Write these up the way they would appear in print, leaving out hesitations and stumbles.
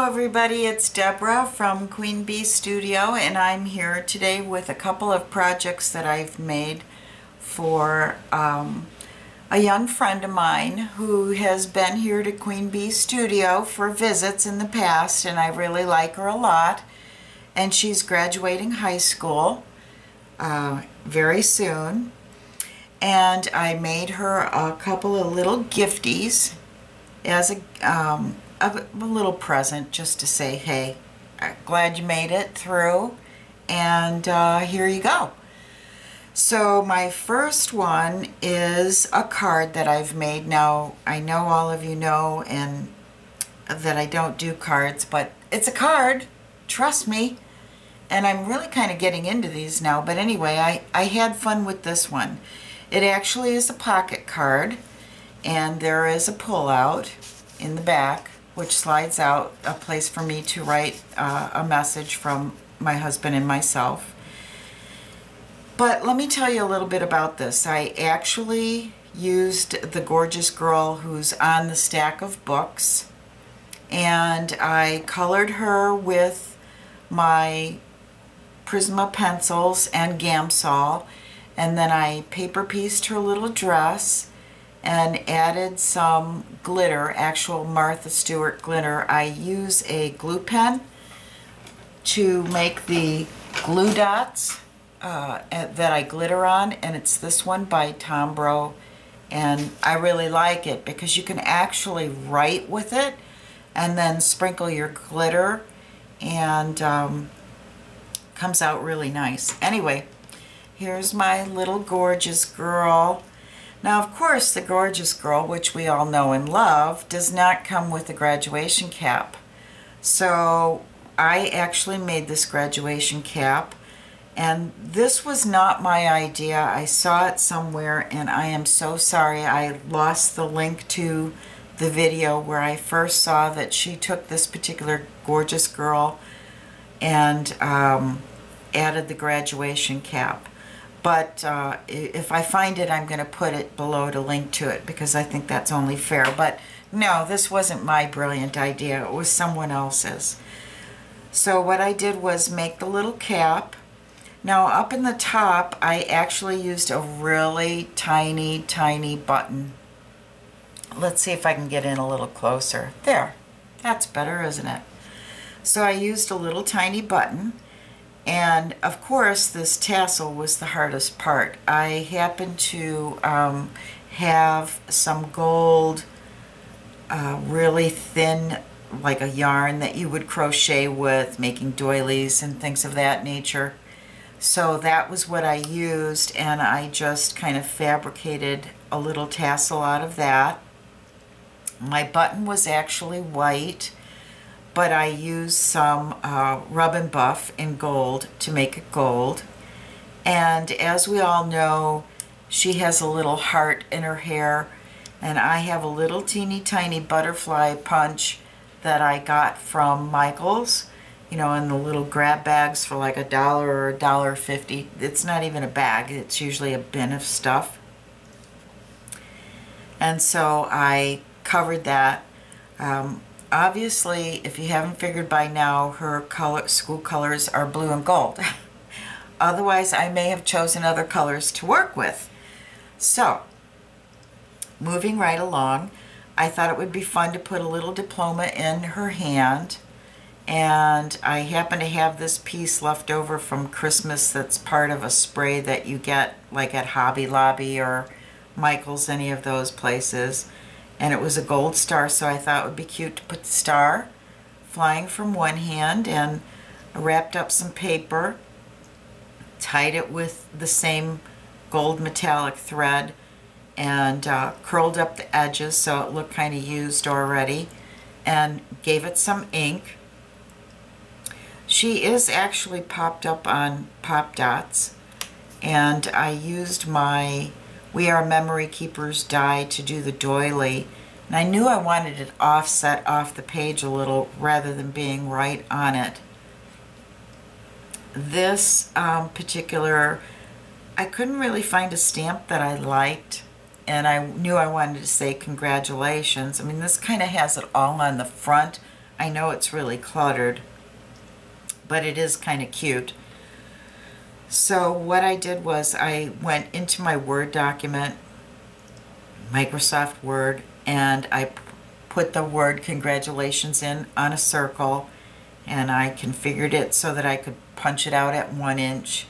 everybody, it's Deborah from Queen Bee Studio, and I'm here today with a couple of projects that I've made for a young friend of mine who has been here to Queen Bee Studio for visits in the past, and I really like her a lot. And she's graduating high school very soon, and I made her a couple of little gifties as a little present, just to say, hey, I'm glad you made it through, and here you go. So my first one is a card that I've made. Now, I know all of you know and that I don't do cards, but it's a card, trust me, and I'm really kind of getting into these now. But anyway, I had fun with this one. It actually is a pocket card, and there is a pull-out in the back, which slides out, a place for me to write a message from my husband and myself. But let me tell you a little bit about this. I actually used the Gorjuss girl who's on the stack of books, and I colored her with my Prisma pencils and Gamsol, and then I paper pieced her little dress and added some glitter, actual Martha Stewart glitter. I use a glue pen to make the glue dots that I glitter on, and it's this one by Tombro, and I really like it because you can actually write with it and then sprinkle your glitter, and comes out really nice. Anyway, here's my little Gorjuss girl. Now, of course, the Gorjuss girl, which we all know and love, does not come with a graduation cap. So I actually made this graduation cap, and this was not my idea. I saw it somewhere, and I am so sorry. I lost the link to the video where I first saw that she took this particular Gorjuss girl and added the graduation cap. But if I find it, I'm going to put it below to link to it, because I think that's only fair. But no, this wasn't my brilliant idea. It was someone else's. So what I did was make the little cap. Now up in the top, I actually used a really tiny, tiny button. Let's see if I can get in a little closer. There. That's better, isn't it? So I used a little tiny button. And of course, this tassel was the hardest part. I happened to have some gold, really thin, like a yarn that you would crochet with, making doilies and things of that nature. So that was what I used, and I just kind of fabricated a little tassel out of that. My button was actually white, but I used some rub and buff in gold to make it gold. And as we all know, she has a little heart in her hair, and I have a little teeny tiny butterfly punch that I got from Michael's, you know, in the little grab bags for like $1 or $1.50. It's not even a bag, it's usually a bin of stuff. And so I covered that. Obviously, if you haven't figured by now, her school colors are blue and gold. Otherwise, I may have chosen other colors to work with. So, moving right along, I thought it would be fun to put a little diploma in her hand. And I happen to have this piece left over from Christmas that's part of a spray that you get like at Hobby Lobby or Michael's, any of those places. And it was a gold star, so I thought it would be cute to put the star flying from one hand, and I wrapped up some paper, tied it with the same gold metallic thread, and curled up the edges so it looked kind of used already, and gave it some ink. She is actually popped up on Pop Dots, and I used my We Are Memory Keepers die to do the doily, and I knew I wanted it offset off the page a little rather than being right on it. This particular, I couldn't really find a stamp that I liked, and I knew I wanted to say congratulations. I mean, this kind of has it all on the front, I know it's really cluttered, but it is kind of cute. So what I did was I went into my Word document, Microsoft Word, and I put the word congratulations in on a circle, and I configured it so that I could punch it out at 1 inch.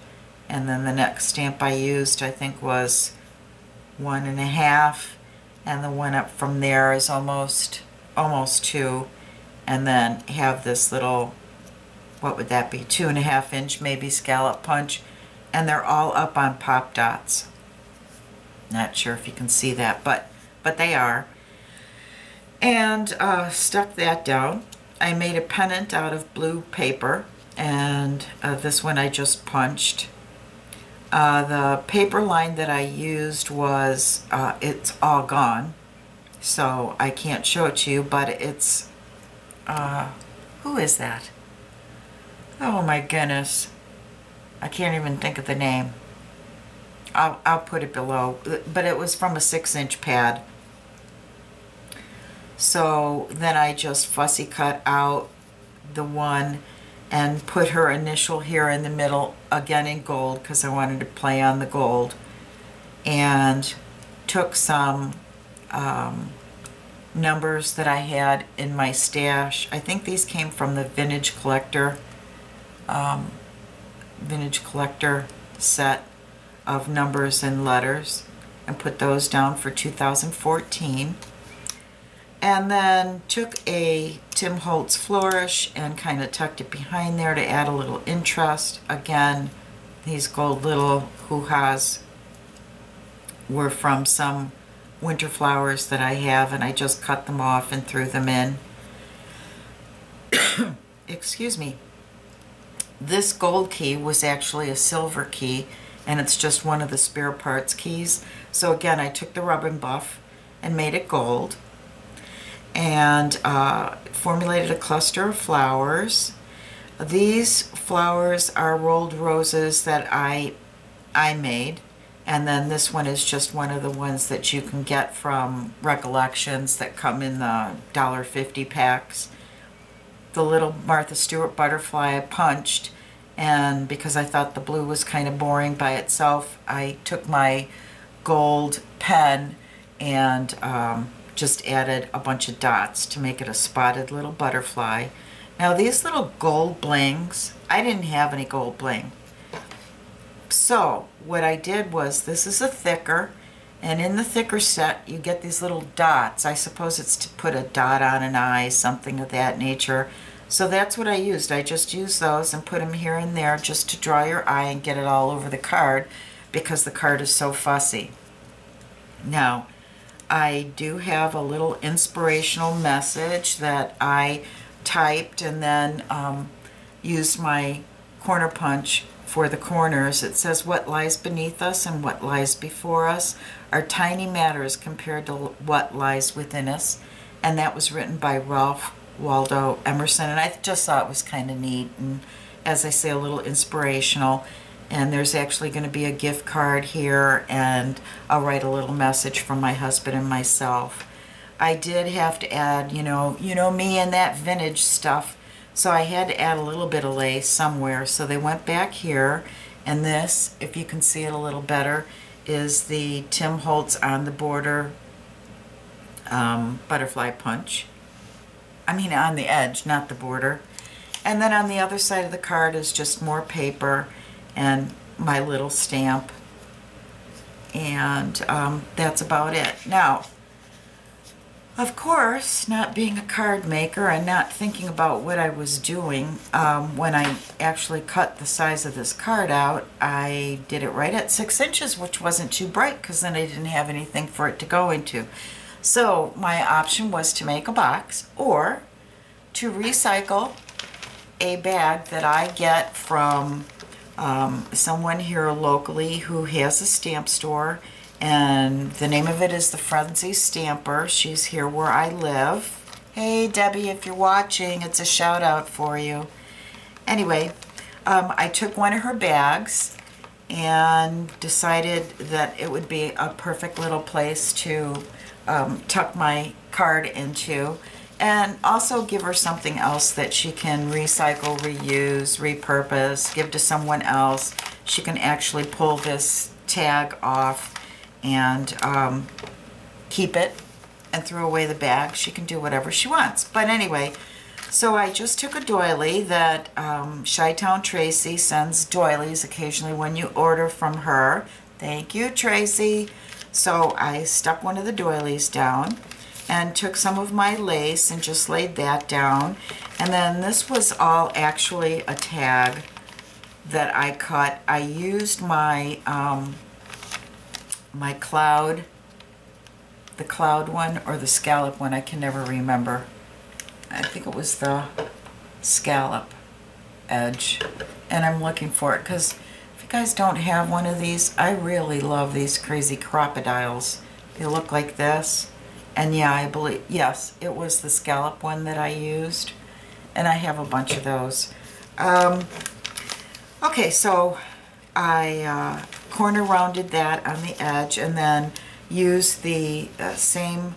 And then the next stamp I used, I think, was 1.5, and the one up from there is almost 2, and then have this little, what would that be, 2.5 inch maybe scallop punch, and they're all up on pop dots. Not sure if you can see that, but they are. And stuck that down. I made a pennant out of blue paper, and this one I just punched. The paper line that I used was, it's all gone, so I can't show it to you, but it's, who is that? Oh my goodness. I can't even think of the name. I'll put it below, but it was from a 6-inch pad. So then I just fussy cut out the one and put her initial here in the middle, again in gold, because I wanted to play on the gold, and took some numbers that I had in my stash. I think these came from the Vintage Collector set of numbers and letters, and put those down for 2014. And then took a Tim Holtz flourish and kind of tucked it behind there to add a little interest. Again, these gold little hoo-has were from some winter flowers that I have, and I just cut them off and threw them in. Excuse me. This gold key was actually a silver key, and it's just one of the spare parts keys. So again, I took the rub and buff and made it gold, and formulated a cluster of flowers. These flowers are rolled roses that I made, and then this one is just one of the ones that you can get from Recollections that come in the $1.50 packs. The little Martha Stewart butterfly I punched, and because I thought the blue was kind of boring by itself, I took my gold pen and just added a bunch of dots to make it a spotted little butterfly. Now these little gold blings, I didn't have any gold bling. So what I did was, this is a thicker, and in the thicker set you get these little dots. I suppose it's to put a dot on an eye, something of that nature. So that's what I used. I just used those and put them here and there just to draw your eye and get it all over the card, because the card is so fussy. Now, I do have a little inspirational message that I typed and then used my corner punch for the corners. It says, "What lies beneath us and what lies before us are tiny matters compared to what lies within us." And that was written by Ralph Waldo Emerson, and I just thought it was kind of neat, and as I say, a little inspirational. And there's actually going to be a gift card here, and I'll write a little message from my husband and myself. I did have to add, you know me and that vintage stuff, so I had to add a little bit of lace somewhere. So they went back here, and this, if you can see it a little better, is the Tim Holtz on the border butterfly punch. I mean on the edge, not the border. And then on the other side of the card is just more paper and my little stamp, and that's about it. Now, of course, not being a card maker and not thinking about what I was doing, when I actually cut the size of this card out, I did it right at 6 inches, which wasn't too bright, because then I didn't have anything for it to go into. So my option was to make a box, or to recycle a bag that I get from someone here locally who has a stamp store, and the name of it is the Frenzy Stamper. She's here where I live. Hey Debbie, if you're watching, it's a shout out for you. Anyway, I took one of her bags and decided that it would be a perfect little place to tuck my card into. and also give her something else that she can recycle, reuse, repurpose, give to someone else. She can actually pull this tag off and keep it and throw away the bag. She can do whatever she wants. But anyway, so I just took a doily that Chi-Town Tracy sends doilies occasionally when you order from her. Thank you, Tracy. So I stuck one of the doilies down and took some of my lace and just laid that down. And then this was all actually a tag that I cut. I used my my cloud, the cloud one or the scallop one, I can never remember. I think it was the scallop edge, and I'm looking for it because if you guys don't have one of these, I really love these crazy crocodiles. They look like this, and yeah, I believe, yes, it was the scallop one that I used, and I have a bunch of those. Okay, so I corner rounded that on the edge and then used the same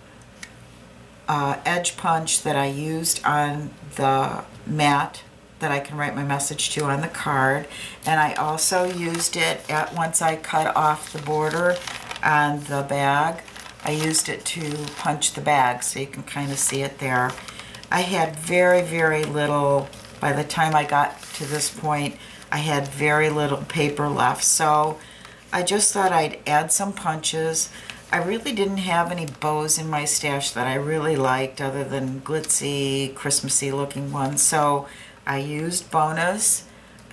edge punch that I used on the mat that I can write my message to on the card, and I also used it once I cut off the border on the bag. I used it to punch the bag, so you can kind of see it there. I had very, very little, by the time I got to this point, I had very little paper left, so I just thought I'd add some punches. I really didn't have any bows in my stash that I really liked other than glitzy, Christmassy looking ones, so I used Bona's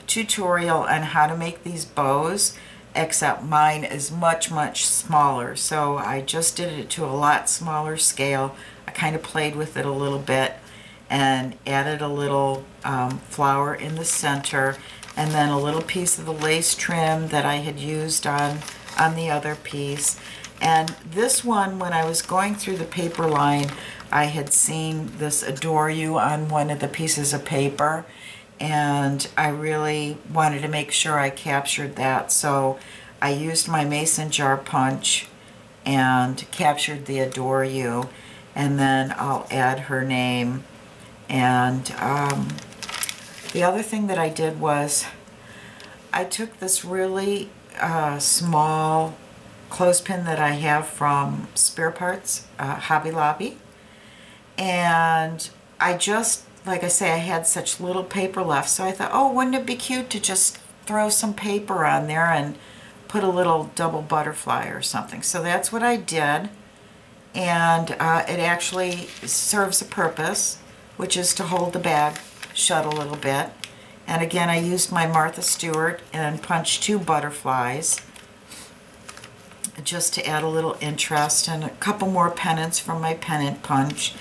tutorial on how to make these bows, except mine is much, much smaller, so I just did it to a lot smaller scale. I kind of played with it a little bit and added a little flower in the center, and then a little piece of the lace trim that I had used on the other piece. And this one, when I was going through the paper line, I had seen this Adore You on one of the pieces of paper, and I really wanted to make sure I captured that, so I used my mason jar punch and captured the Adore You, and then I'll add her name. And the other thing that I did was I took this really small clothespin that I have from Spare Parts, Hobby Lobby, and I just, like I say, I had such little paper left, so I thought, oh, wouldn't it be cute to just throw some paper on there and put a little double butterfly or something. So that's what I did, and it actually serves a purpose, which is to hold the bag shut a little bit. And again, I used my Martha Stewart and punched 2 butterflies just to add a little interest, and a couple more pennants from my pennant punch.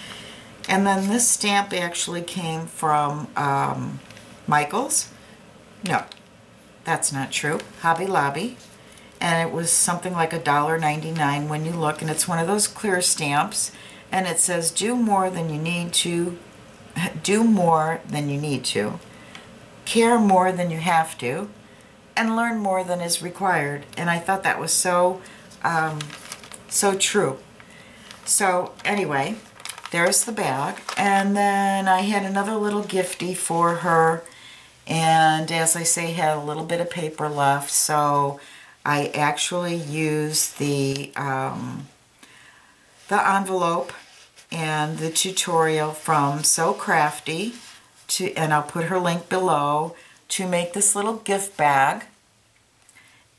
And then this stamp actually came from Michael's. No, that's not true. Hobby Lobby. And it was something like $1.99 when you look, and it's one of those clear stamps, and it says, do more than you need to, do more than you need to, care more than you have to, and learn more than is required. And I thought that was so so true. So anyway, there's the bag, and then I had another little gifty for her, and as I say, had a little bit of paper left, so I actually used the envelope and the tutorial from So Crafty to, and I'll put her link below, to make this little gift bag.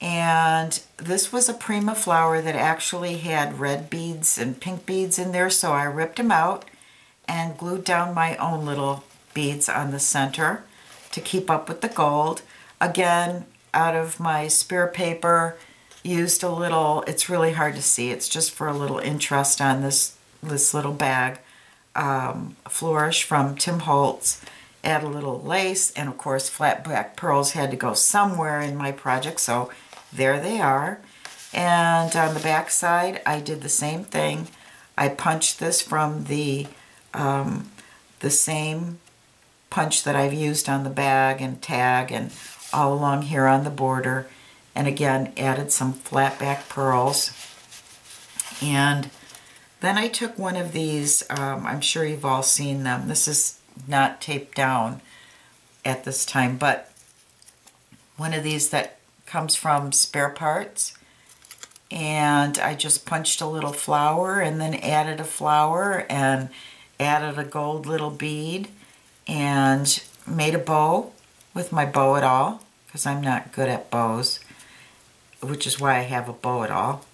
And this was a Prima flower that actually had red beads and pink beads in there, so I ripped them out and glued down my own little beads on the center to keep up with the gold. Again, out of my spare paper, used a little, it's really hard to see, it's just for a little interest on this little bag, flourish from Tim Holtz. Add a little lace, and of course flat back pearls had to go somewhere in my project, so there they are. And on the back side, I did the same thing. I punched this from the same punch that I've used on the bag and tag and all along here on the border, and again added some flat back pearls. And Then I took one of these, I'm sure you've all seen them. This is not taped down at this time, but one of these that comes from Spare Parts. And I just punched a little flower and then added a flower and added a gold little bead and made a bow with my bow at all, because I'm not good at bows, which is why I have a bow at all.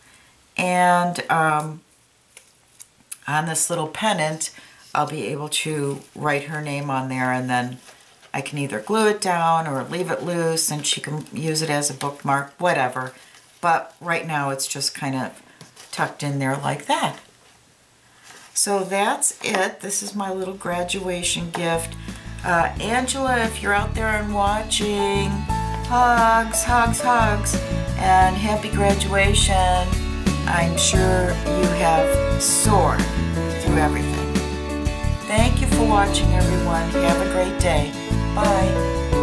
And on this little pennant, I'll be able to write her name on there, and then I can either glue it down or leave it loose and she can use it as a bookmark, whatever. But right now it's just kind of tucked in there like that. So that's it. This is my little graduation gift. Angela, if you're out there and watching, hugs, hugs, hugs, and happy graduation. I'm sure you have soared through everything. Thank you for watching, everyone. Have a great day. Bye.